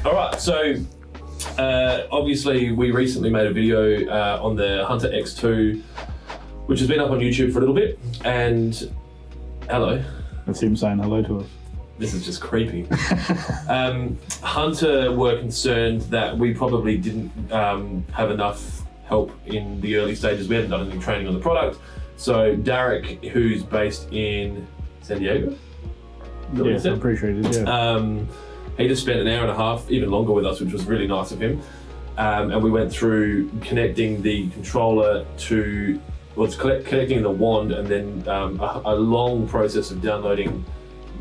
All right, so obviously we recently made a video on the Hunter X2, which has been up on YouTube for a little bit. And hello. That's him saying hello to us. This is just creepy. Hunter were concerned that we probably didn't have enough help in the early stages. We hadn't done any training on the product. So Darik, who's based in San Diego? Yes, I'm pretty sure he did, yeah. He just spent an hour and a half, even longer with us, which was really nice of him. And we went through connecting the controller to, connecting the wand, and then a long process of downloading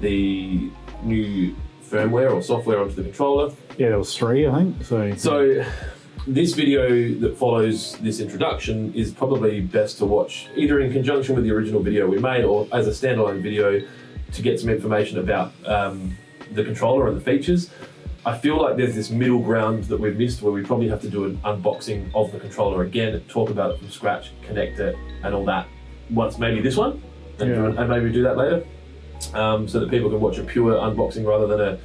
the new firmware or software onto the controller. Yeah, there was 3, I think. So this video that follows this introduction is probably best to watch either in conjunction with the original video we made or as a standalone video to get some information about the controller and the features. I feel like there's this middle ground that we've missed where we probably have to do an unboxing of the controller again, talk about it from scratch, connect it and all that once maybe this one, and maybe do that later, so that people can watch a pure unboxing rather than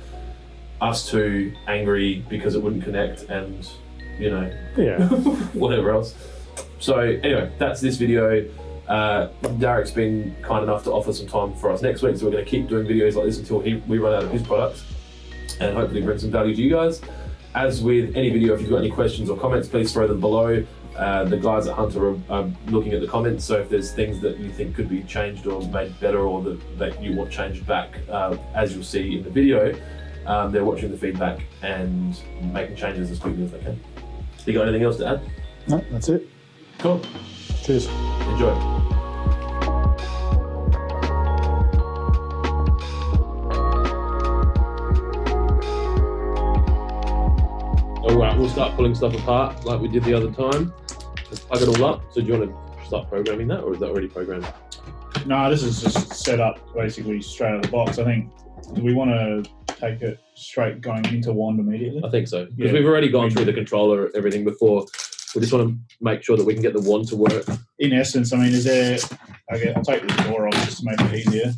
us two angry because it wouldn't connect and, you know, whatever else. So anyway, that's this video. Darik's been kind enough to offer some time for us next week, so we're going to keep doing videos like this until we run out of his products and hopefully bring some value to you guys. As with any video, if you've got any questions or comments, please throw them below. The guys at Hunter are looking at the comments, so if there's things that you think could be changed or made better or that you want changed back, as you'll see in the video, they're watching the feedback and making changes as quickly as they can. You got anything else to add? No, that's it. Cool. Cheers. Enjoy. All right, we'll start pulling stuff apart like we did the other time. Let's plug it all up. So do you want to start programming that, or is that already programmed? No, this is just set up basically straight out of the box. I think, do we want to take it straight going into wand immediately? I think so, because we've already gone through the controller, everything before. We just want to make sure that we can get the wand to work. In essence, I mean, is there, okay, I'll take the door off just to make it easier.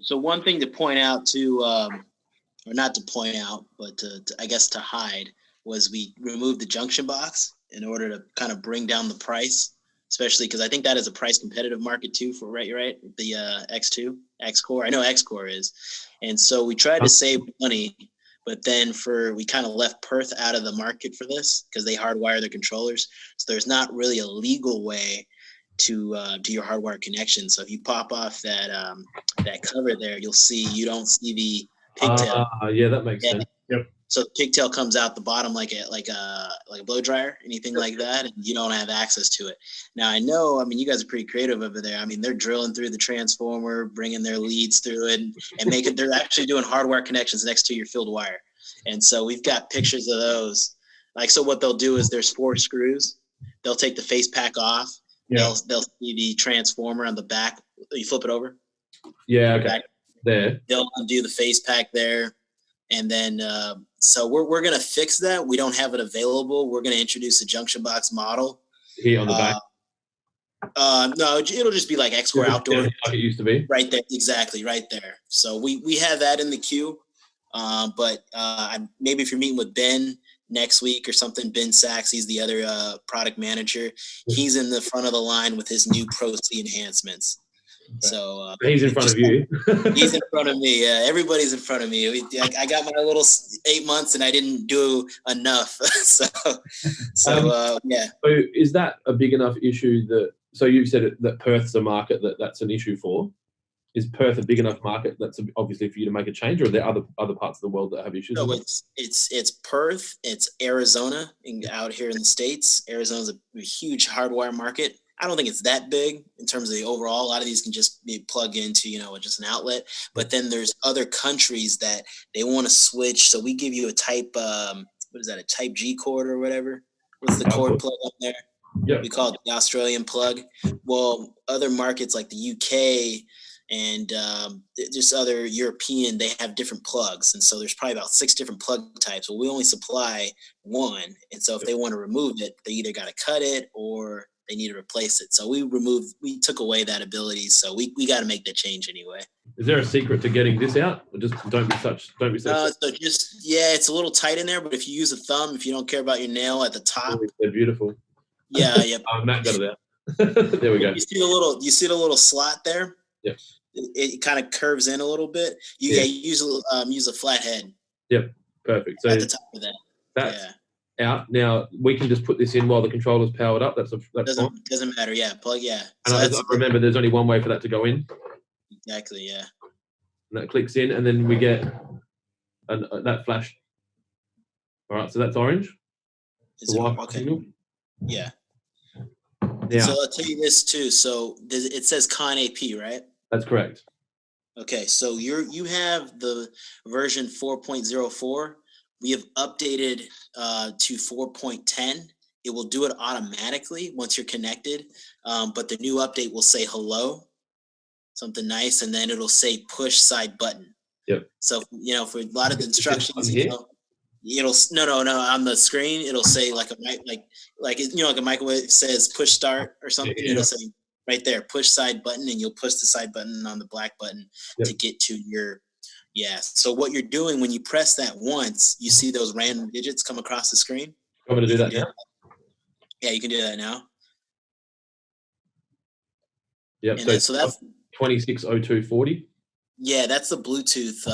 So one thing to point out to, or not to point out, but I guess to hide, was we removed the junction box in order to kind of bring down the price, especially because I think that is a price competitive market too for, right, the X2, X-Core. I know X-Core is. And so we tried to save money, but then we kind of left Perth out of the market for this because they hardwire their controllers. So there's not really a legal way to do your hardwire connection. So if you pop off that cover there, you'll see, you don't see the pigtail. Yeah, that makes sense. Yep. So the pigtail comes out the bottom like a blow dryer, anything like that, and you don't have access to it. Now I know, I mean, you guys are pretty creative over there. I mean, they're drilling through the transformer, bringing their leads through it, and they're actually doing hardwire connections next to your field wire. And so we've got pictures of those. Like, so what they'll do is there's 4 screws. They'll take the face pack off. Yeah. They'll see the transformer on the back. You flip it over. Yeah. Okay. Back. There. They'll undo the face pack there. And then, so we're going to fix that. We don't have it available. We're going to introduce a junction box model. Here on the back? No, it'll just be like X-Core Outdoor. Like it used to be? Right there, exactly, right there. So we have that in the queue. But maybe if you're meeting with Ben next week or something, Ben Sachs, he's the other product manager. He's in the front of the line with his new Pro C enhancements. So he's in front of you. He's in front of me. Yeah, everybody's in front of me. I got my little 8 months and I didn't do enough. Yeah. So is that a big enough issue so you said that Perth's a market that's an issue for? Is Perth a big enough market that's obviously for you to make a change, or are there other parts of the world that have issues? No, it's Perth, it's Arizona, out here in the States. Arizona's a huge hardwire market. I don't think it's that big in terms of the overall. A lot of these can just be plugged into, just an outlet. But then there's other countries that they want to switch. So we give you a type, what is that, a type G cord or whatever? What's the cord plug up there? Yeah. We call it the Australian plug. Well, other markets like the UK and just other European, they have different plugs. And so there's probably about 6 different plug types. Well, we only supply one. And so if they want to remove it, they either got to cut it or they need to replace it. So we took away that ability. So we got to make that change anyway. Is there a secret to getting this out? Or just don't be so. So just, it's a little tight in there, but if you use a thumb, if you don't care about your nail at the top. They're beautiful. Yeah, yeah. Matt got it out. There we go. You see the little slot there? Yep. It kind of curves in a little bit. You use a flat head. Yep. Perfect. So at the top of that. That's out. Now we can just put this in while the controller's powered up. That's doesn't matter. Yeah. Plug. Yeah. And So I remember there's only one way for that to go in. Exactly. Yeah. And that clicks in, and then we get that flash. All right. So that's orange. Okay. Signal. Yeah. Now, so I'll tell you this too. So it says Con AP, right? That's correct. Okay, so you have the version 4.04. We have updated to 4.10. It will do it automatically once you're connected, but the new update will say hello, something nice, and then it'll say push side button. Yep. So for a lot of the instructions, it'll no on the screen it'll say like a microwave says push start or something. Yeah. It'll say right there push side button, and you'll push the side button on the black button to get to your So what you're doing when you press that once, you see those random digits come across the screen. I'm going to do that now. Yeah, you can do that now. Yep. So that's 260240. Yeah, that's the Bluetooth.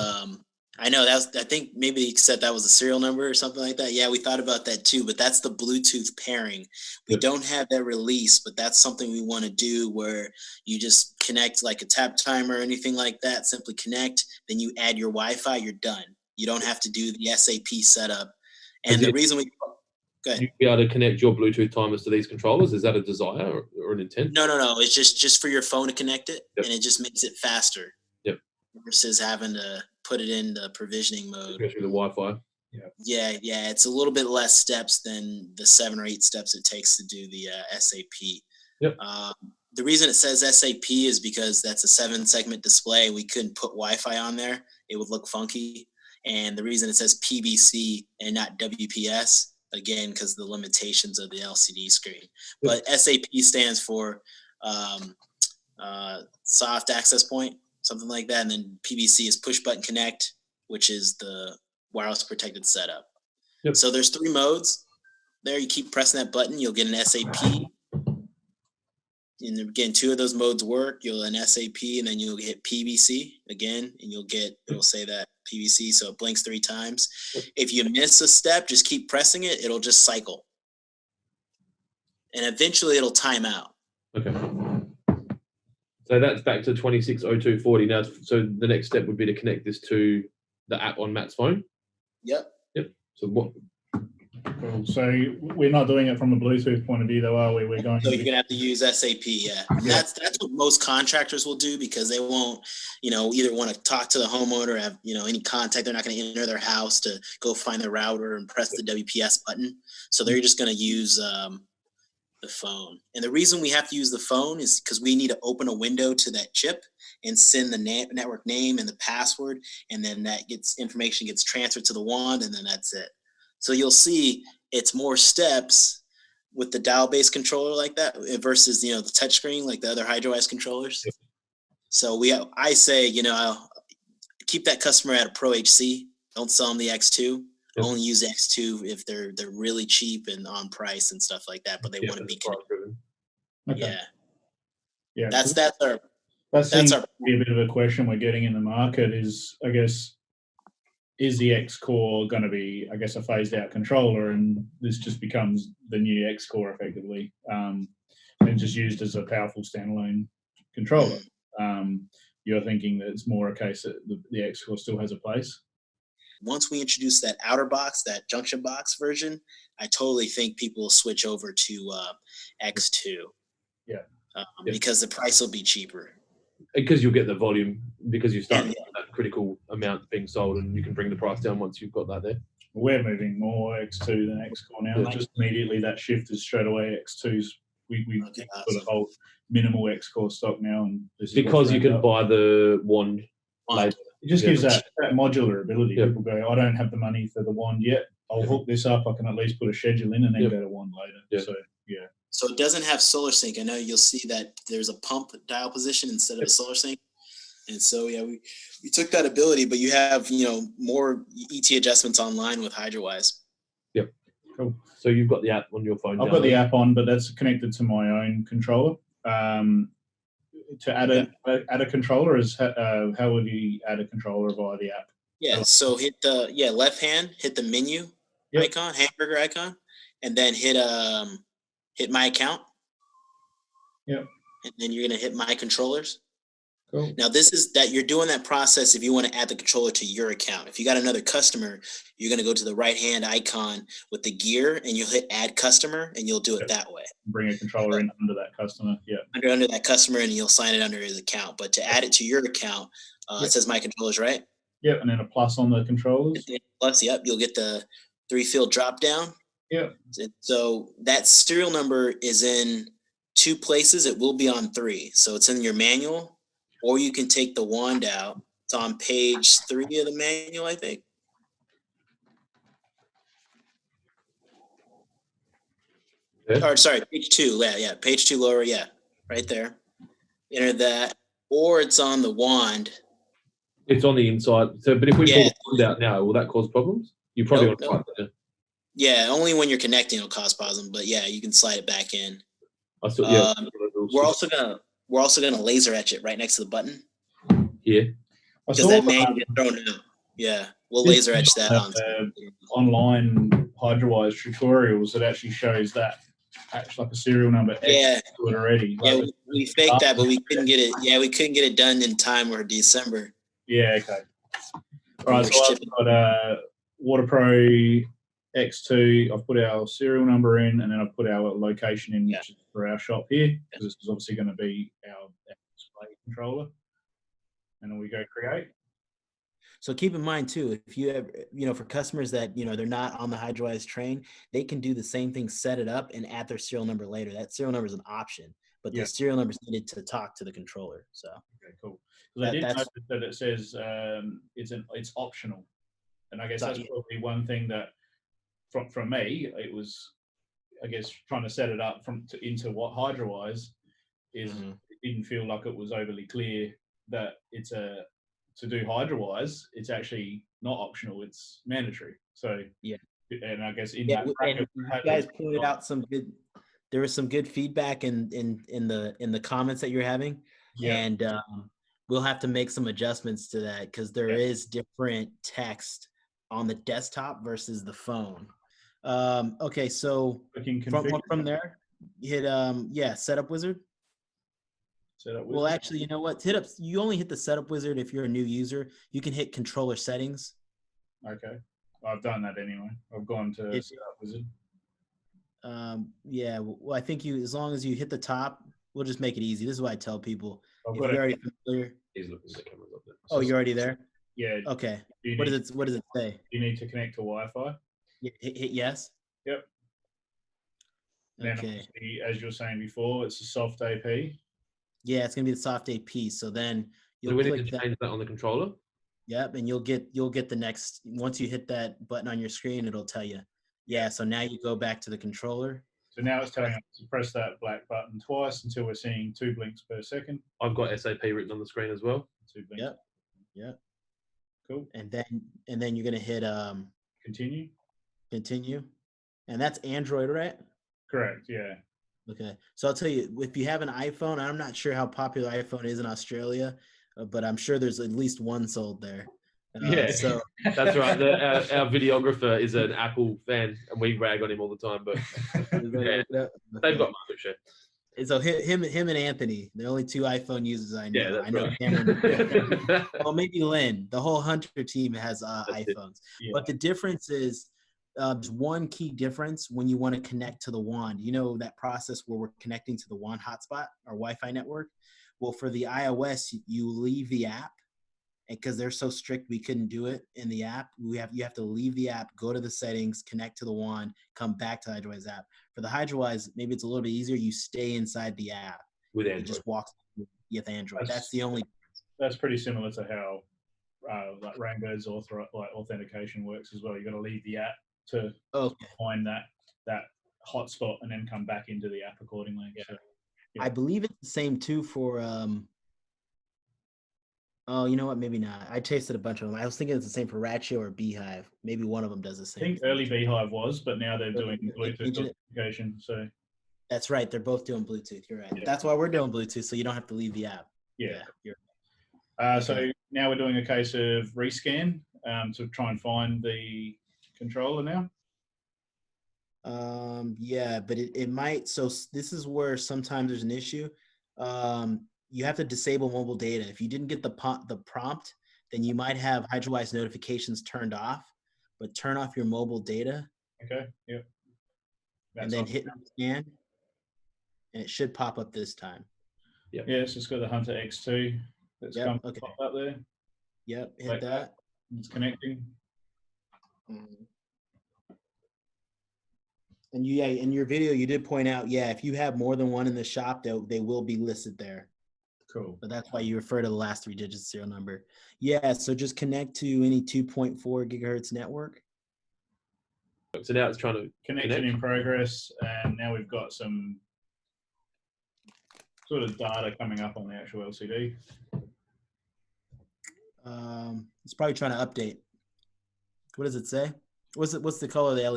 I know I think maybe you said that was a serial number or something like that. Yeah, we thought about that too, but that's the Bluetooth pairing. We don't have that release, but that's something we want to do where you just connect like a tap timer or anything like that. Simply connect, then you add your Wi-Fi, you're done. You don't have to do the SAP setup. And the reason go ahead. You'd be able to connect your Bluetooth timers to these controllers. Is that a desire or an intent? No. It's just for your phone to connect it, and it just makes it faster. Yep. Versus having to put it in the provisioning mode. Go through the Wi-Fi. Yeah. It's a little bit less steps than the 7 or 8 steps it takes to do the SAP. Yep. The reason it says SAP is because that's a 7-segment display. We couldn't put Wi-Fi on there; it would look funky. And the reason it says PBC and not WPS, again, because the limitations of the LCD screen. But SAP stands for soft access point, something like that. And then PBC is push button connect, which is the wireless protected setup. Yep. So there's 3 modes there. You keep pressing that button, you'll get an SAP. And again, 2 of those modes work. You'll an SAP, and then you'll hit PBC again, and it'll say that PBC. So it blinks 3 times. If you miss a step, just keep pressing it. It'll just cycle. And eventually it'll time out. Okay. So that's back to 260240. Now, so the next step would be to connect this to the app on Matt's phone. Yep. So what? Cool. So we're not doing it from a Bluetooth point of view, though, are we? We're going. So you're gonna have to use SAP. Yeah. That's what most contractors will do, because they won't, either want to talk to the homeowner, or have any contact. They're not going to enter their house to go find the router and press the WPS button. So they're just going to use the phone. And the reason we have to use the phone is because we need to open a window to that chip and send the network name and the password, and then information gets transferred to the wand, and then that's it. So you'll see it's more steps with the dial-based controller like that versus the touchscreen like the other Hydro-Ice controllers. Yep. So I say keep that customer at a Pro HC. Don't sell them the X2. Yep. Only use X2 if they're really cheap and on price and stuff like that, but they want to be connected. Okay. Yeah. That's our. That seems to be a bit of a question we're getting in the market. Is I guess. Is the X-Core going to be, I guess, a phased-out controller, and this just becomes the new X-Core effectively, and just used as a powerful standalone controller? You're thinking that it's more a case that the X-Core still has a place? Once we introduce that outer box, that junction box version, I totally think people will switch over to X2. Yeah. Because the price will be cheaper. Because you'll get the volume, because you start with that critical amount being sold, and you can bring the price down once you've got that there. We're moving more X2 than X-Core now. Yeah. Just immediately that shift is straight away X2s. We put a whole minimal X-Core stock now, and because you can buy the wand later. It just gives that modular ability. Yep. People go, I don't have the money for the wand yet. I'll hook this up. I can at least put a schedule in and then go to wand later. Yep. So So it doesn't have solar sync. I know you'll see that there's a pump dial position instead of a solar sync. And so, yeah, we took that ability, but you have, more ET adjustments online with HydroWise. Yep. Cool. So you've got the app on your phone. I've got the app on, but that's connected to my own controller. To add a controller is how would you add a controller via the app? Yeah. So hit the left hand, hit the menu icon, hamburger icon, and then hit my account. Yep. And then you're gonna hit my controllers. Cool. Now this is that you're doing that process if you want to add the controller to your account. If you got another customer, you're gonna go to the right hand icon with the gear and you'll hit add customer and you'll do it that way. Bring a controller in under that customer. Yeah. Under that customer and you'll sign it under his account. But to add it to your account, it says my controllers, right? Yep. And then a plus on the controllers. Plus, yep, you'll get the 3-field drop down. Yep. So that serial number is in 2 places. It will be on 3. So it's in your manual, or you can take the wand out. It's on page 3 of the manual, I think. Or sorry, page 2. Yeah, page 2 lower. Yeah, right there. Enter that, or it's on the wand. It's on the inside. So, but if we pull the wand out now, will that cause problems? You probably want to find that. Yeah, only when you're connecting it'll cause problems. But yeah, you can slide it back in. We're also gonna laser etch it right next to the button. Yeah. Because that may get thrown out. Yeah, we'll laser etch that on. Online HydroWise tutorials that actually shows that actually like a serial number. To it already. Yeah, we faked that, but we couldn't get it. Yeah, we couldn't get it done in time or December. Yeah. Okay. All right. So I've got Waterpro X2. I've put our serial number in, and then I've put our location in, which is for our shop here, because this is obviously going to be our display controller. And then we go create. So keep in mind too, if you have, for customers that, they're not on the HydroWise train, they can do the same thing, set it up and add their serial number later. That serial number is an option, but the serial number is needed to talk to the controller. So. Okay, cool. So I did notice that it says it's optional. And I guess that's probably one thing that from me, it was, I guess, trying to set it up into what HydroWise is. It didn't feel like it was overly clear that it's to do HydroWise, it's actually not optional; it's mandatory. So and I guess in that bracket, you guys pointed out there was some good feedback in the comments that you're having, and we'll have to make some adjustments to that because there is different text on the desktop versus the phone. Okay, so from there, hit Setup Wizard. Well, actually, you know what? You only hit the Setup Wizard if you're a new user. You can hit Controller Settings. Okay, I've done that anyway. I've gone to Setup Wizard. Well, I think as long as you hit the top, we'll just make it easy. This is what I tell people. If you're already familiar. He's looking at the cameras up there. Oh, you're already there? Yeah. Okay. What does it say? You need to connect to Wi-Fi. Hit yes. Yep. Okay. Then, as you were saying before, it's a soft AP. Yeah, it's gonna be the soft AP. So then you'll click need to change that on the controller. Yep, and you'll get the next. Once you hit that button on your screen, it'll tell you. Yeah. So now you go back to the controller. So now it's telling us to press that black button twice until we're seeing 2 blinks per second. I've got SAP written on the screen as well. 2 blinks. Yep. Cool. And then you're gonna hit continue, and that's Android, right? Correct. Yeah. Okay, so I'll tell you, if you have an iPhone, I'm not sure how popular iPhone is in Australia, but I'm sure there's at least one sold there. So that's right. Our videographer is an Apple fan, and we rag on him all the time. But they've got market share. So him and Anthony, the only 2 iPhone users I know. Yeah, that's I know right. Cameron. Well, maybe Lynn. The whole Hunter team has iPhones, but the difference is. There's one key difference when you want to connect to the wand. You know that process where we're connecting to the wand hotspot or Wi-Fi network? Well, for the iOS, you leave the app, and because they're so strict, we couldn't do it in the app. You have to leave the app, go to the settings, connect to the wand, come back to the HydroWise app. For the HydroWise, maybe it's a little bit easier. You stay inside the app. With Android. It just walks with Android. That's the only. That's pretty similar to how like Rainbow's authentication works as well. You got to leave the app to find that hotspot and then come back into the app accordingly. Yeah. So, I believe it's the same too for oh, you know what? Maybe not. I tasted a bunch of them. I was thinking it's the same for Ratio or Beehive. Maybe one of them does the I same. think early Beehive was, but now they're doing Bluetooth changing it. notification. So That's right. They're both doing Bluetooth. You're right. Yeah. That's why we're doing Bluetooth, so you don't have to leave the app. yeah. You're So now we're doing a case of rescan to try and find the controller now. Yeah, but it might. So this is where sometimes there's an issue. You have to disable mobile data. If you didn't get the prompt, then you might have HydroWise notifications turned off. But turn off your mobile data. Okay. Yep. And then hit scan, and it should pop up this time. Yeah, it's just got the Hunter X2 that's come up there. Yep, hit that. It's connecting. And yeah, in your video, you did point out, if you have more than one in the shop, they will be listed there. Cool. But that's why you refer to the last 3 digits serial number. Yeah, so just connect to any 2.4 gigahertz network. So now it's trying to connection in progress, and now we've got some sort of data coming up on the actual LCD. It's probably trying to update. What does it say? What's the color of the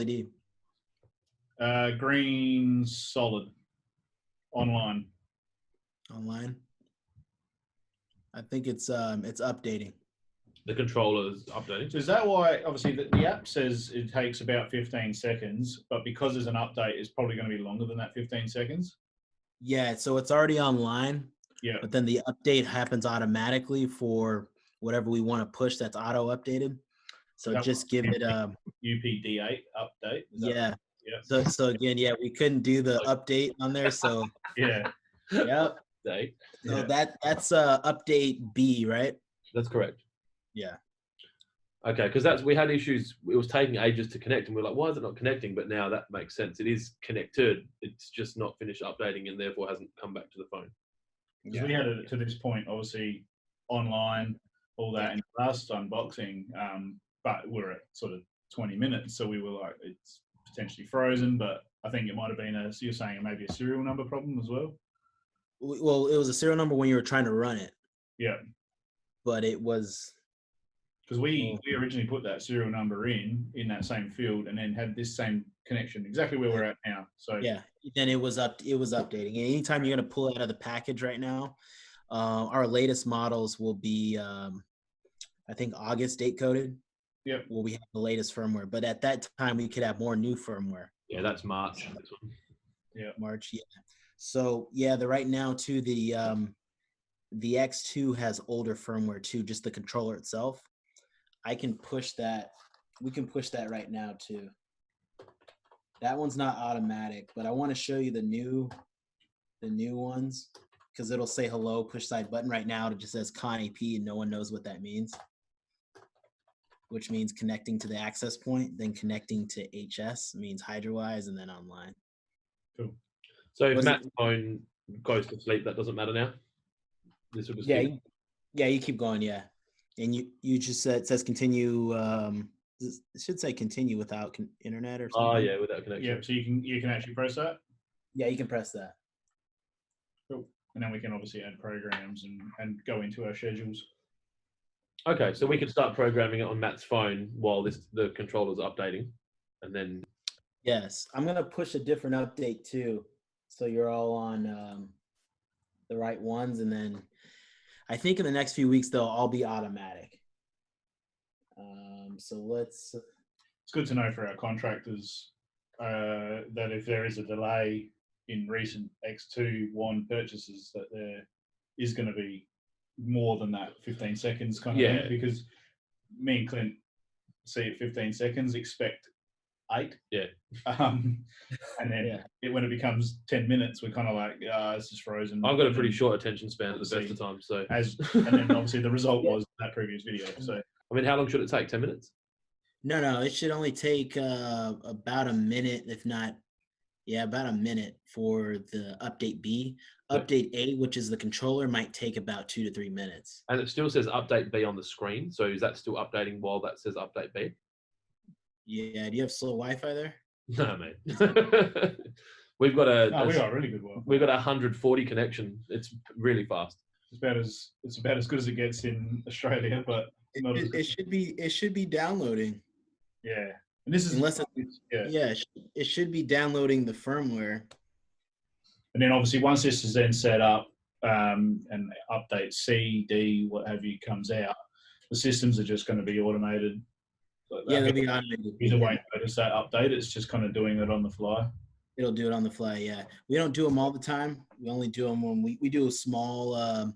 LED? Green solid. Online. Online. I think it's updating. The controller is updating. So is that why, obviously, the app says it takes about 15 seconds, but because there's an update, it's probably going to be longer than that 15 seconds? Yeah, so it's already online. Yeah. But then the update happens automatically for whatever we want to push that's auto-updated. So just give it a... UPD8 update? Yeah. Right? Yeah. So again, we couldn't do the update on there, so... Yeah. Yep. So that's update B, right? That's correct. Yeah. Okay, because we had issues. It was taking ages to connect, and we're like, why is it not connecting? But now that makes sense. It is connected. It's just not finished updating, and therefore hasn't come back to the phone. Because we had it to this point, obviously, online, all that in the last unboxing, but we're at sort of 20 minutes, so we were like, it's potentially frozen, but I think it might have been you're saying maybe a serial number problem as well? Well, it was a serial number when you were trying to run it. Yeah. But it was... Because we originally put that serial number in that same field, and then had this same connection exactly where we're at now. So then it was updating. And anytime you're going to pull it out of the package right now, our latest models will be I think August date coded. Yep. Well, we have the latest firmware, but at that time we could have more new firmware. Yeah, that's March. This one. Yeah, March. Yeah. So right now too, the X2 has older firmware too, just the controller itself. I can push that. We can push that right now too. That one's not automatic, but I want to show you the new ones because it'll say hello, push side button. Right now it just says Con AP and no one knows what that means, which means connecting to the access point, then connecting to HS means HydroWise, and then online. Cool. So if Matt's phone goes to sleep, that doesn't matter now? This will just you keep going, and you just said it says continue. It should say continue without internet or something. Oh yeah, without connection. Yeah, so you can actually press that. Yeah, you can press that. Cool. And then we can obviously add programs and go into our schedules. Okay, so we could start programming it on Matt's phone while the controller's updating, and then. Yes, I'm gonna push a different update too, so you're all on the right ones, and then I think in the next few weeks they'll all be automatic. So let's. It's good to know for our contractors that if there is a delay in recent X2 WAN purchases, that there is going to be more than that 15 seconds kind of thing, because me and Clint see it 15 seconds, expect 8. Yeah. And then when it becomes 10 minutes, we're kind of like, this is frozen. I've got a pretty short attention span at the best of times. So and then obviously the result was that previous video. So I mean, how long should it take? 10 minutes? No, it should only take about a minute, if not, about a minute for the update B. Update A, which is the controller, might take about 2 to 3 minutes. And it still says update B on the screen. So is that still updating while that says update B? Yeah. Do you have slow Wi-Fi there? No, mate. We've got we got really good one. We've got 140 connection. It's really fast. It's about as good as it gets in Australia, but not as good. It should be downloading. Yeah, and this is it should be downloading the firmware. And then obviously once this is then set up and update C, D, what have you comes out, the systems are just going to be automated. Yeah, they'll be automated. Either way, notice that update. It's just kind of doing it on the fly. It'll do it on the fly, yeah. We don't do them all the time. We only do them when we do small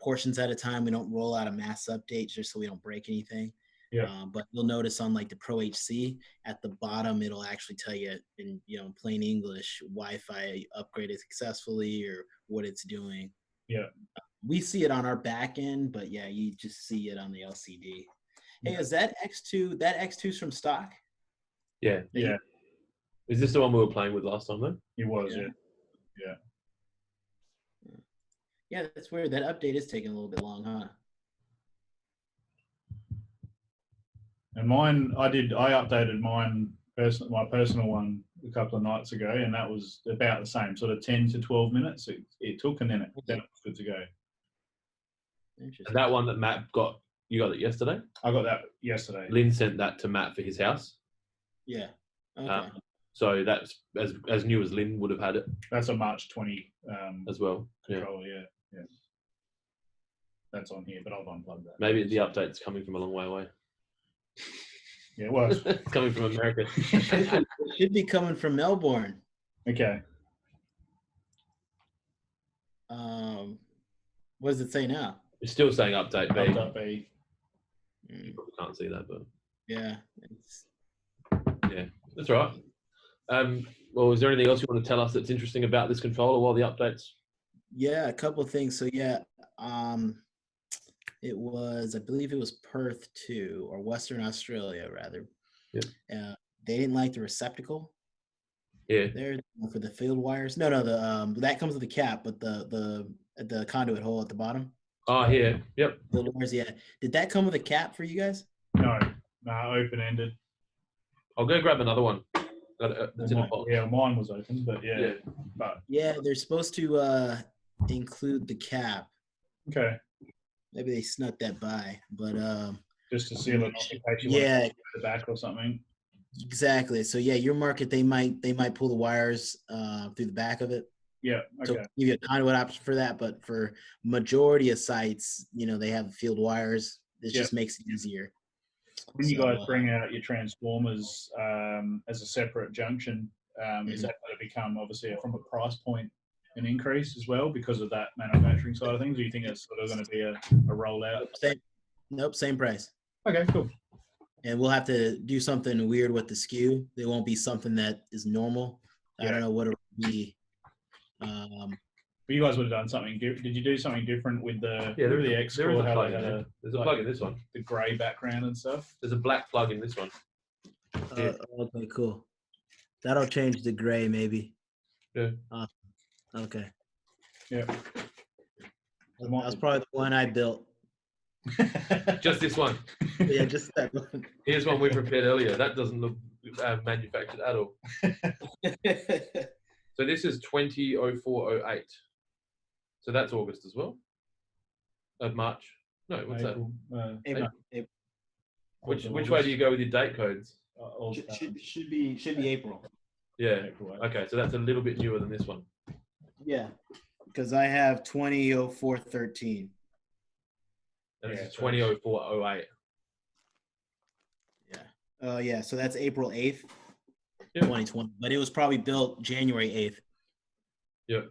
portions at a time. We don't roll out a mass update just so we don't break anything. Yeah. But you'll notice on like the Pro HC at the bottom, it'll actually tell you in plain English, Wi-Fi upgraded successfully or what it's doing. Yeah. We see it on our back end, but yeah, you just see it on the LCD. Hey, is that X2? That X2's from stock? Yeah. Yeah. Is this the one we were playing with last time, though? It was, yeah. Yeah, that's weird. That update is taking a little bit long, huh? And mine, I updated mine, my personal one a couple of nights ago, and that was about the same, sort of 10 to 12 minutes it took, and then it was good to go. And that one that Matt got, you got it yesterday? I got that yesterday. Lynn sent that to Matt for his house. Yeah. Okay. So that's as new as Lynn would have had it. That's a March 20 as well. Controller, yeah. That's on here, but I'll unplug that. Maybe the update's coming from a long way away. Yeah, it was. It's coming from America. It should be coming from Melbourne. Okay. What does it say now? It's still saying update B. Update B. You probably can't see that, but yeah, that's all right. Well, is there anything else you want to tell us that's interesting about this controller while the updates? Yeah, a couple of things. So yeah, it was, I believe it was Perth too, or Western Australia rather. Yeah. They didn't like the receptacle. Yeah. There for the field wires. No, the that comes with the cap, but the conduit hole at the bottom. Oh, here. Yep. The wires, yeah. Did that come with a cap for you guys? No, open-ended. I'll go grab another one. That's in a box. Yeah, mine was open, but yeah. But yeah, they're supposed to include the cap. Okay. Maybe they snuck that by, but just to seal it off in case you yeah, want to the back or something. Exactly. So yeah, your market they might pull the wires through the back of it. Yeah. Okay. So give you a conduit option for that, but for majority of sites, they have field wires. This just makes it easier. When you guys bring out your transformers as a separate junction, is that going to become obviously from a price point an increase as well because of that manufacturing side of things? Or do you think it's sort of going to be a rollout? Same price. Okay, cool. And we'll have to do something weird with the SKU. It won't be something that is normal. I don't know what it would be. But you guys would have done something. Did you do something different with the the X there is Core? a plug in there. There's a plug in this one. The grey background and stuff. There's a black plug in this one. Okay, cool. That'll change the gray maybe. Yeah. Okay. Yeah. That was probably the one I built. Just this one. Yeah, just that one. Here's one we prepared earlier. That doesn't look manufactured at all. So this is 200408. So that's August as well. Of March. No, what's April, April. Which way do you go with your date codes? Should be April. Yeah. April. Okay, so that's a little bit newer than this one. Yeah, because I have 200413. And this is 200408. Yeah. Yeah. So that's April 8th, Yeah. 2020. But it was probably built January 8th. Yeah.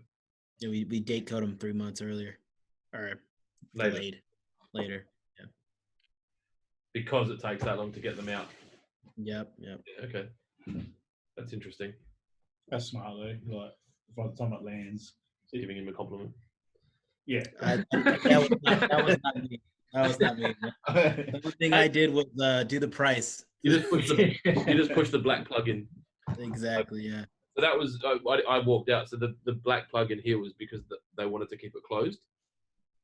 Yeah, we date code them 3 months earlier, or delayed later. Yeah. Because it takes that long to get them out. Yep. Yeah, okay. That's interesting. That's smart though. Like by the time it lands, Giving him a compliment. yeah. That was not me. That was not me. The only thing I did was do the price. You just push the black plug in. Exactly. Yeah. So that was I walked out. So the black plug in here was because they wanted to keep it closed.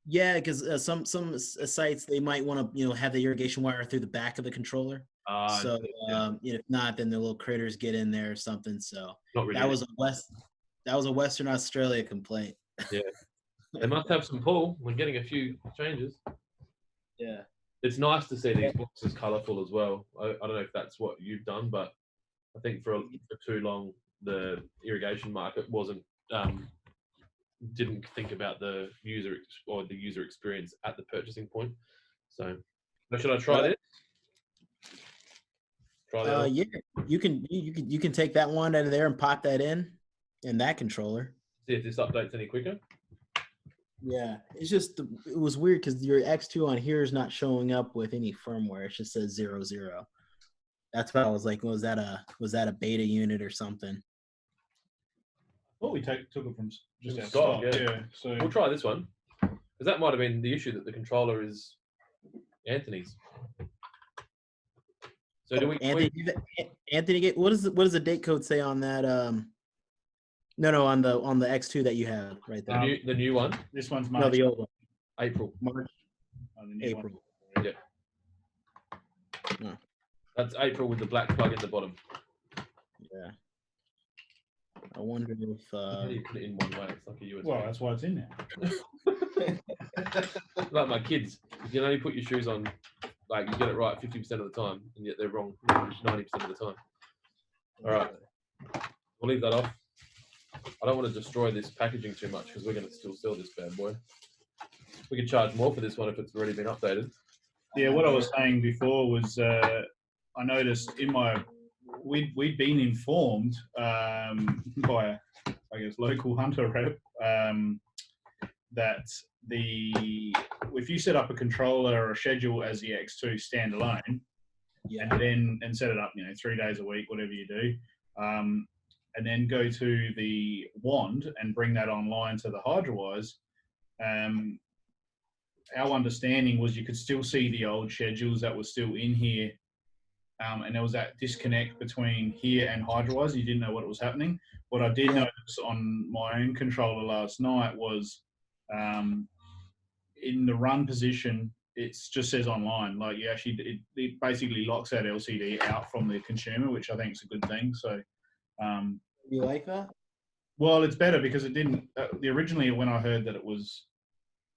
Yeah, because some sites they might want to have the irrigation wire through the back of the controller. So if not, then the little critters get in there or something. So not really. That was a Western Australia complaint. Yeah, they must have some pull when getting a few changes. Yeah. It's nice to see these boxes colourful as well. I don't know if that's what you've done, but I think for too long the irrigation market didn't think about the user experience at the purchasing point. So, should I try this? Try that. Yeah, you can take that one out of there and pop that in that controller. See if this updates any quicker. Yeah, it's just it was weird because your X2 on here is not showing up with any firmware. It just says 00. That's why I was like, was that a beta unit or something? Well, we took it from just our stock, stock. yeah. So We'll try this one because that might have been the issue, that the controller is Anthony's. So do we? Anthony, what does the date code say on that? No, on the X2 that you have right there. The new one. This one's March. No, the old one. April. March. Oh, the new April. one. Yeah. Oh. That's April with the black plug in the bottom. Yeah. I wonder if You put it in one way. It's like a USB. Well, that's why it's in there. Like my kids, you can only put your shoes on, like you get it right 50% of the time, and yet they're wrong 90% of the time. All right, we'll leave that off. I don't want to destroy this packaging too much because we're going to still sell this bad boy. We could charge more for this one if it's already been updated. Yeah, what I was saying before was I noticed we'd been informed by, I guess, local hunter rep that if you set up a controller or a schedule as the X2 standalone, and set it up, 3 days a week, whatever you do, and then go to the wand and bring that online to the HydroWise, our understanding was you could still see the old schedules that were still in here. And there was that disconnect between here and HydroWise. You didn't know what was happening. What I did notice on my own controller last night was in the run position, it just says online. Like it basically locks that LCD out from the consumer, which I think is a good thing. So, you like that? Well, it's better because it didn't. Originally, when I heard that it was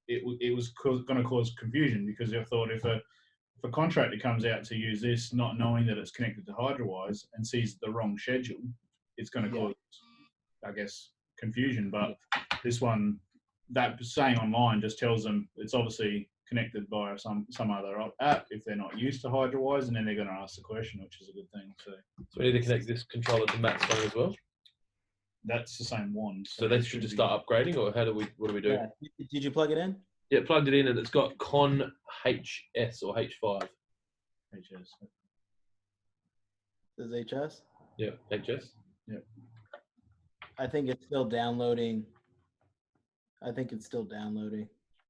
going to cause confusion, because I thought if a contractor comes out to use this, not knowing that it's connected to HydroWise and sees the wrong schedule, it's going to cause, I guess, confusion. But this one, that saying online just tells them it's obviously connected via some other app if they're not used to HydroWise, and then they're going to ask the question, which is a good thing. So we need to connect this controller to Matt's phone as well. That's the same one. So they should just start upgrading, or what do we do? Yeah. Did you plug it in? Yeah, plugged it in, and it's got Con HS or H5. HS. Does HS? Yeah, HS. Yeah. I think it's still downloading. I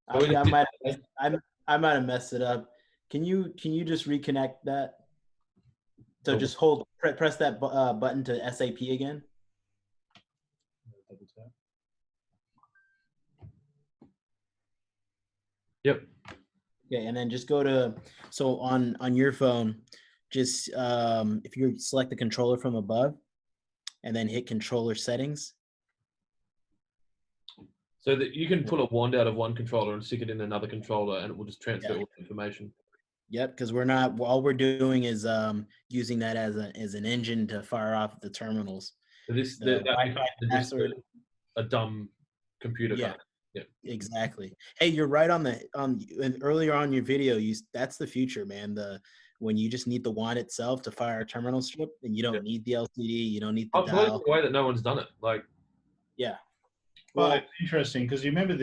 Oh, I might have messed it up. Can you just reconnect that? So Oh. just press that button to SAP again. Yep. Okay, and then just go to, so on your phone, just if you select the controller from above, and then hit controller settings. So that you can pull a wand out of one controller and stick it in another controller, and it will just transfer all the information. Yep, because all we're doing is using that as an engine to fire off the terminals. So password. A dumb computer. Yeah. Card. Yeah, exactly. Hey, you're right on earlier on your video. That's the future, man. When you just need the wand itself to fire a terminal strip, and you don't need the LCD, you don't need the dial. The way that no one's done it, Yeah. Well, it's interesting because you remember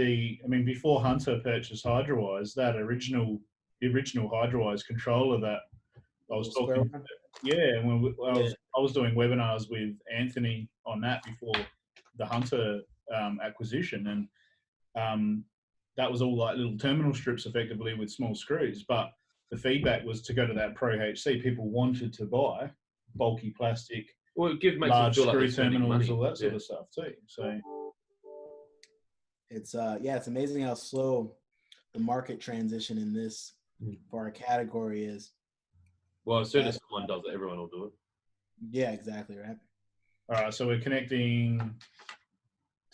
before Hunter purchased HydroWise, that the original HydroWise controller that I was talking. When I was doing webinars with Anthony on that before the Hunter acquisition, and that was all like little terminal strips, effectively with small screws. But the feedback was to go to that Pro HC. People wanted to buy bulky plastic, large screw terminals, all that sort of stuff too. So. It's it's amazing how slow the market transition in this for our category is. Well, as soon as someone does it, everyone will do it. Yeah, exactly right. All right, so we're connecting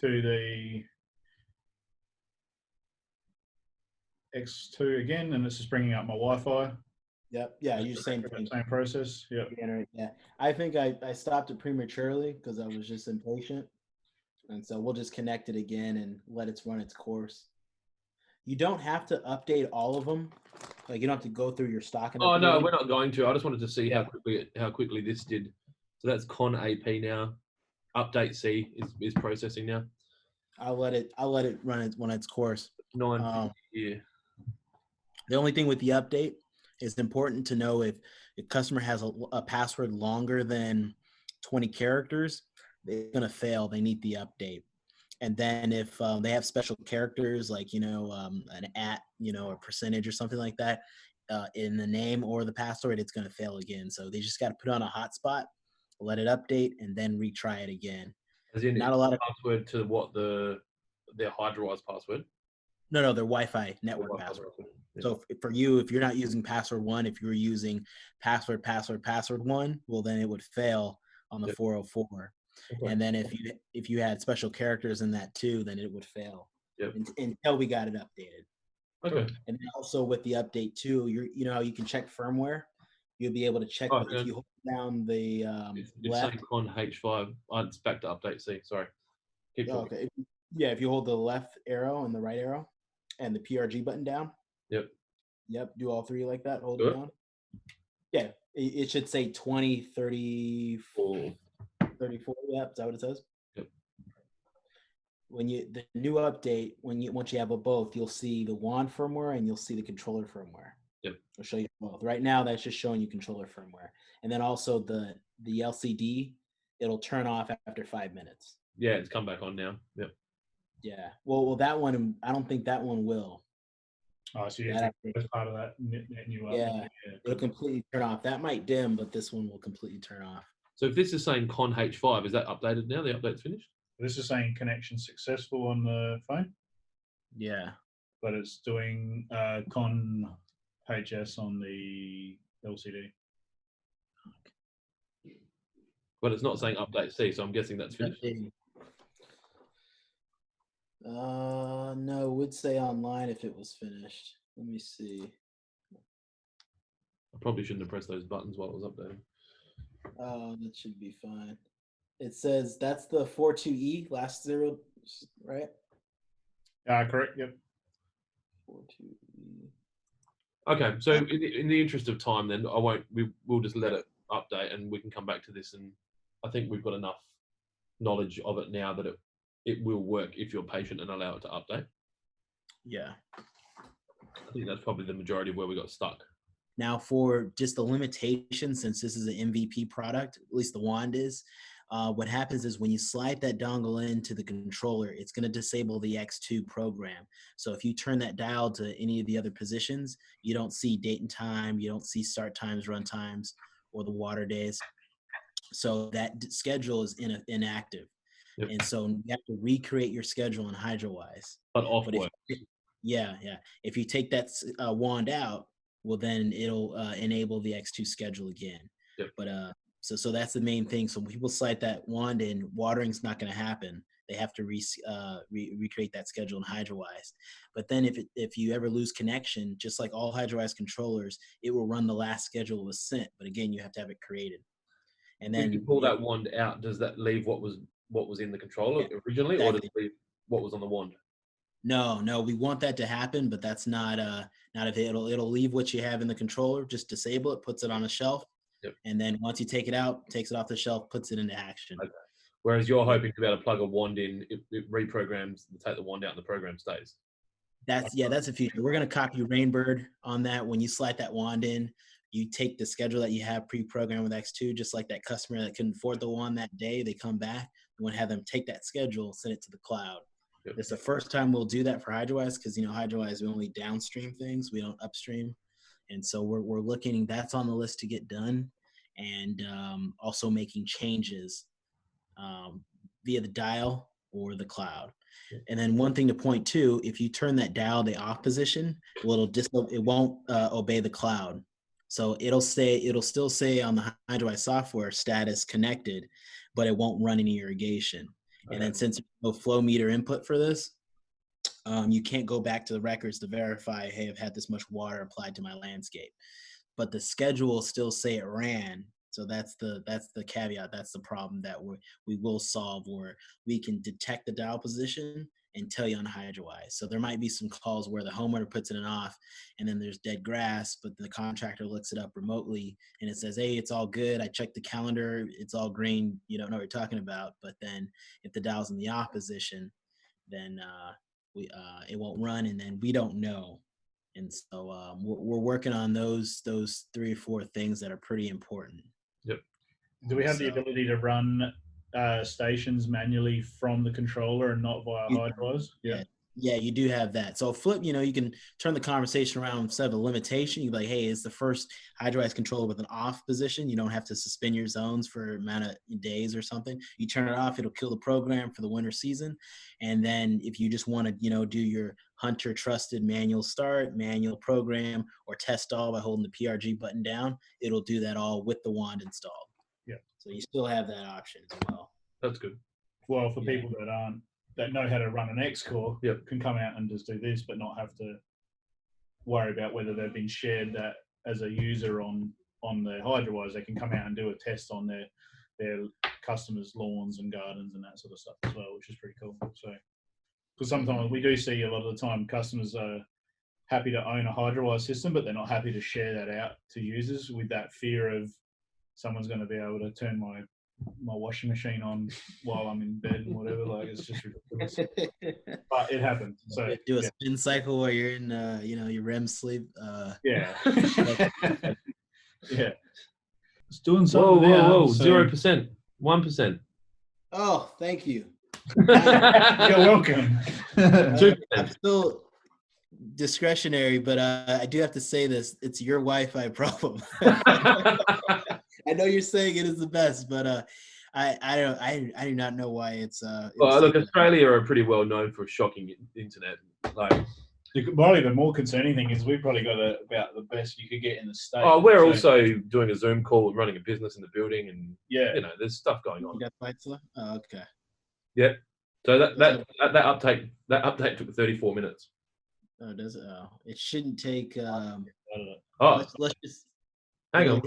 to the X2 again, and this is bringing up my Wi-Fi. Yep. Yeah, you same thing. Same process. Yep. Yeah. I think I stopped it prematurely because I was just impatient. And so we'll just connect it again and let it run its course. You don't have to update all of them. Like you don't have to go through your stock and Oh update no, them. we're not going to. I just wanted to see how quickly this did. So that's con AP now. Update C is processing now. I'll let it run its course. 950 here. The only thing with the update is important to know if the customer has a password longer than 20 characters, they're going to fail. They need the update. And then if they have special characters like, an at, a percentage or something like that in the name or the password, it's going to fail again. So they just got to put on a hotspot, let it update, and then retry it again. As in, not a lot of password to what their HydroWise password. No, their Wi-Fi network password. Yeah. So for you, if you're not using password 1, if you're using password 1, well, then it would fail on the 404. Okay. And then if you had special characters in that too, then it would fail. Yep. Until we got it updated. Okay. And then also with the update too, you know how you can check firmware. You'll be able to check if you hold down the it's left. saying on H5. It's back to update C. Sorry. Keep talking. Okay. Yeah, if you hold the left arrow and the right arrow, and the PRG button down. Yep. Do all three like that. Hold it down. Yeah. It should say 20, 34. 34. Yep. Is that what it says? Yep. When the new update, once you have both, you'll see the wand firmware and you'll see the controller firmware. Yep. I'll show you both. Right now, that's just showing you controller firmware. And then also the LCD, it'll turn off after 5 minutes. Yeah, it's come back on now. Yep. Yeah. Well, that one, I don't think that one will. Oh, so that's part of that new update. Yeah, it'll completely turn off. That might dim, but this one will completely turn off. So if this is saying con H5, is that updated now? The update's finished? This is saying connection successful on the phone. Yeah. But it's doing con HS on the LCD. But it's not saying update C, so I'm guessing that's finished. No, it would say online if it was finished. Let me see. I probably shouldn't have pressed those buttons while it was updating. Oh, that should be fine. It says that's the 42E, last 0, right? Correct, yep. 42E. Okay, so in the interest of time then, we'll just let it update and we can come back to this, and I think we've got enough knowledge of it now that it will work if you're patient and allow it to update. Yeah. I think that's probably the majority of where we got stuck. Now for just the limitation, since this is an MVP product, at least the wand is, what happens is when you slide that dongle into the controller, it's going to disable the X2 program. So if you turn that dial to any of the other positions, you don't see date and time, you don't see start times, run times, or the water days. So that schedule is inactive. Yep. And so you have to recreate your schedule in HydroWise. But works. Yeah. If you take that wand out, well, then it'll enable the X2 schedule again. Yep. But so that's the main thing. So when people slide that wand in, watering's not going to happen. They have to recreate that schedule in HydroWise. But then if you ever lose connection, just like all HydroWise controllers, it will run the last schedule was sent. But again, you have to have it created. And then if you pull that wand out, does that leave what was in the controller originally, exactly. Or does it leave what was on the wand? No, we want that to happen, but that's not if it'll leave what you have in the controller, just disable it, puts it on a shelf, and then once you take it out, takes it off the shelf, puts it into action. Okay. Whereas you're hoping to be able to plug a wand in, it reprograms, take the wand out, and the program stays. That's the future. We're gonna copy Rainbird on that. When you slide that wand in, you take the schedule that you have pre-programmed with X2, just like that customer that couldn't afford the wand that day, they come back, we want to have them take that schedule, send it to the cloud. Yep. It's the first time we'll do that for HydroWise because, HydroWise, we only downstream things. We don't upstream. And so we're looking, that's on the list to get done. And also making changes via the dial. or the cloud. And then one thing to point to, if you turn that dial the off position, well, it won't obey the cloud. So it'll still say on the HydroWise software status connected, but it won't run any irrigation. Okay. And then since there's no flow meter input for this, you can't go back to the records to verify, hey, I've had this much water applied to my landscape. But the schedule will still say it ran. So that's the caveat. That's the problem that we will solve, where we can detect the dial position and tell you on HydroWise. So there might be some calls where the homeowner puts it in off and then there's dead grass, but the contractor looks it up remotely and it says, hey, it's all good. I checked the calendar. It's all green. You don't know what you're talking about. But then if the dial's in the off position, then it won't run, and then we don't know. And so we're working on those 3 or 4 things that are pretty important. Yep. Do we have the ability to run stations manually from the controller and not via HydroWise? Yeah, you do have that. So flip, you can turn the conversation around. Instead of a limitation, you'd be like, hey, it's the first HydroWise controller with an off position. You don't have to suspend your zones for an amount of days or something. You turn it off, it'll kill the program for the winter season. And then if you just want to, do your Hunter trusted manual start, manual program, or test all by holding the PRG button down, it'll do that all with the wand installed. Yeah. So you still have that option as well. That's good. Well, for people that know how to run an X-Core, yep, can come out and just do this, but not have to worry about whether they've been shared that as a user on their HydroWise. They can come out and do a test on their customers' lawns and gardens and that sort of stuff as well, which is pretty cool. So, because sometimes we do see a lot of the time customers are happy to own a HydroWise system, but they're not happy to share that out to users with that fear of someone's going to be able to turn my washing machine on while I'm in bed and whatever. Like, it's just ridiculous. But it happens. So do a spin cycle where you're in your REM sleep. Yeah. Yeah. It's doing something. Whoa, 0%, 1%. Oh, thank you. You're welcome. 2%. I'm still discretionary, but I do have to say this: it's your Wi-Fi problem. I know you're saying it is the best, but I do not know why it's. Well, look, Australia are pretty well known for shocking internet. Like, probably the more concerning thing is we've probably got about the best you could get in the States. Oh, we're also doing a Zoom call and running a business in the building, and there's stuff going on. Oh, okay. Yeah. So that update took 34 minutes. Oh, does it? Oh, it shouldn't take. Let's just hang on.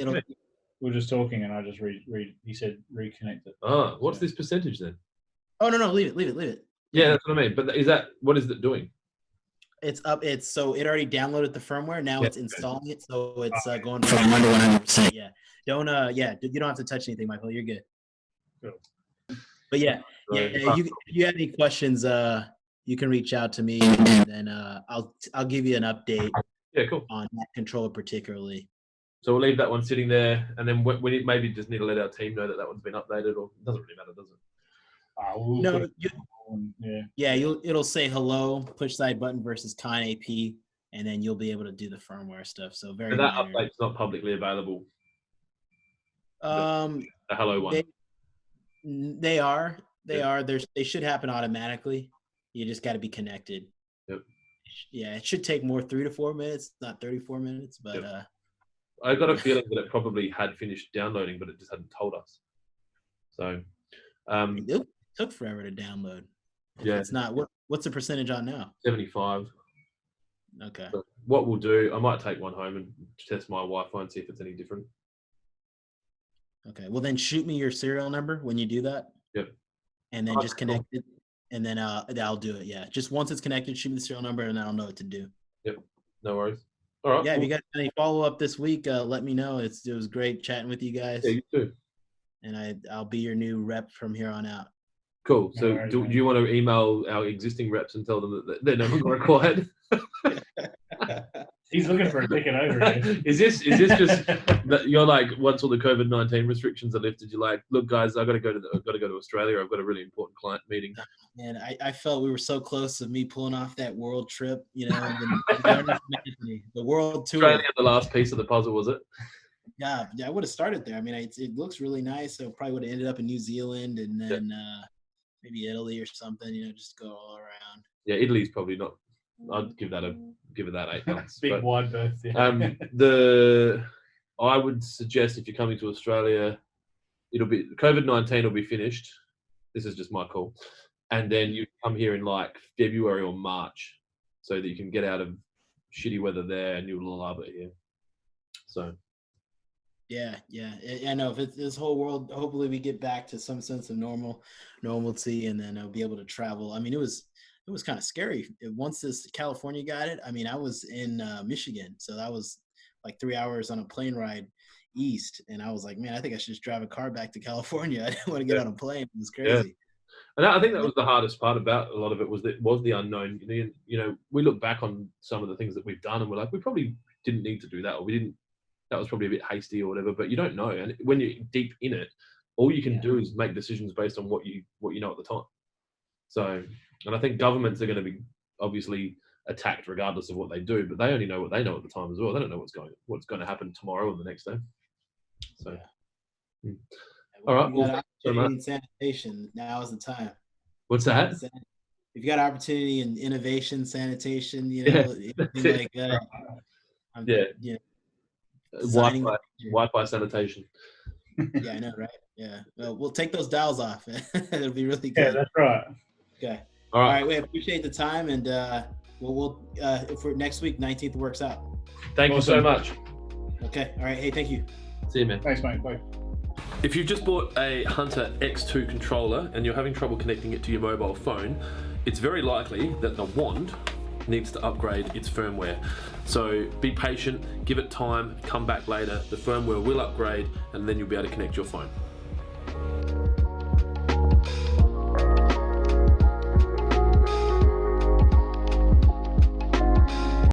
We were just talking, and I just he said reconnect it. Oh, what's this percentage then? Oh no, leave it. Yeah, that's what I mean. But what is it doing? It's up. So it already downloaded the firmware. Now it's installing it. So it's going from 1 to 100%. Yeah. Don't you don't have to touch anything, Michael. You're good. Cool. But if you have any questions, you can reach out to me, and then I'll give you an update. Yeah, cool. On that controller particularly. So we'll leave that one sitting there, and then we maybe just need to let our team know that one's been updated, or it doesn't really matter, does it? It'll say hello, push side button versus con AP, and then you'll be able to do the firmware stuff. So that update's not publicly available. The hello one. They are. They should happen automatically. You just got to be connected. Yep. Yeah, it should take more 3 to 4 minutes, not 34 minutes, but yep. I got a feeling that it probably had finished downloading, but it just hadn't told us. So it took forever to download. It's not. What's the percentage on now? 75. Okay. So what we'll do, I might take one home and test my Wi-Fi and see if it's any different. Okay. Well, then shoot me your serial number when you do that. Yep. And then just connect it, and then I'll do it. Yeah. Just once it's connected, shoot me the serial number, and then I'll know what to do. Yep. No worries. All right. Yeah, if you got any follow-up this week, let me know. It was great chatting with you guys. Yeah, you too. And I'll be your new rep from here on out. Cool. So do you want to email our existing reps and tell them that they're no longer required? He's looking for a ticket over here. Is this just that you're like, once all the COVID-19 restrictions are lifted, you're like, look guys, I've got to go to Australia. I've got a really important client meeting. And I felt we were so close of me pulling off that world trip, the world tour. Australia, the last piece of the puzzle, was it? Yeah, I would have started there. I mean, it looks really nice. So probably would have ended up in New Zealand, and then maybe Italy or something. Just go all around. Yeah, Italy's probably not. I'd give it that 8 months. Big but, wide berth. Yeah. I would suggest if you're coming to Australia, it'll be COVID-19 will be finished. This is just my call, and then you come here in like February or March, so that you can get out of shitty weather there, and you'll love it here. So. Yeah. I know if this whole world, hopefully we get back to some sense of normalcy, and then I'll be able to travel. I mean, it was kind of scary once this California got it. I mean, I was in Michigan, so that was like 3 hours on a plane ride east, and I was like, man, I think I should just drive a car back to California. I didn't want to get on a plane. It was crazy. Yeah. And I think that was the hardest part about a lot of it was the unknown. We look back on some of the things that we've done, and we're like, we probably didn't need to do that, or we didn't. That was probably a bit hasty or whatever. But you don't know, and when you're deep in it, all you can do is make decisions based on what you know at the time. So, and I think governments are going to be obviously attacked regardless of what they do, but they only know what they know at the time as well. They don't know what's going to happen tomorrow or the next day. So, all right. Well, opportunity in sanitation. Now is the time. What's that? If you got opportunity in innovation, sanitation, anything like that. Wi-Fi sanitation. Yeah, I know, right? Yeah. Well, we'll take those dials off. It'll be really good. Yeah, that's right. Okay. All right. We appreciate the time, and we'll for next week, 19th works out. Thank you so much. Okay. All right. Hey, thank you. See you, man. Thanks, mate. Bye. If you've just bought a Hunter X2 controller and you're having trouble connecting it to your mobile phone, it's very likely that the wand needs to upgrade its firmware. So be patient, give it time, come back later, the firmware will upgrade, and then you'll be able to connect your phone.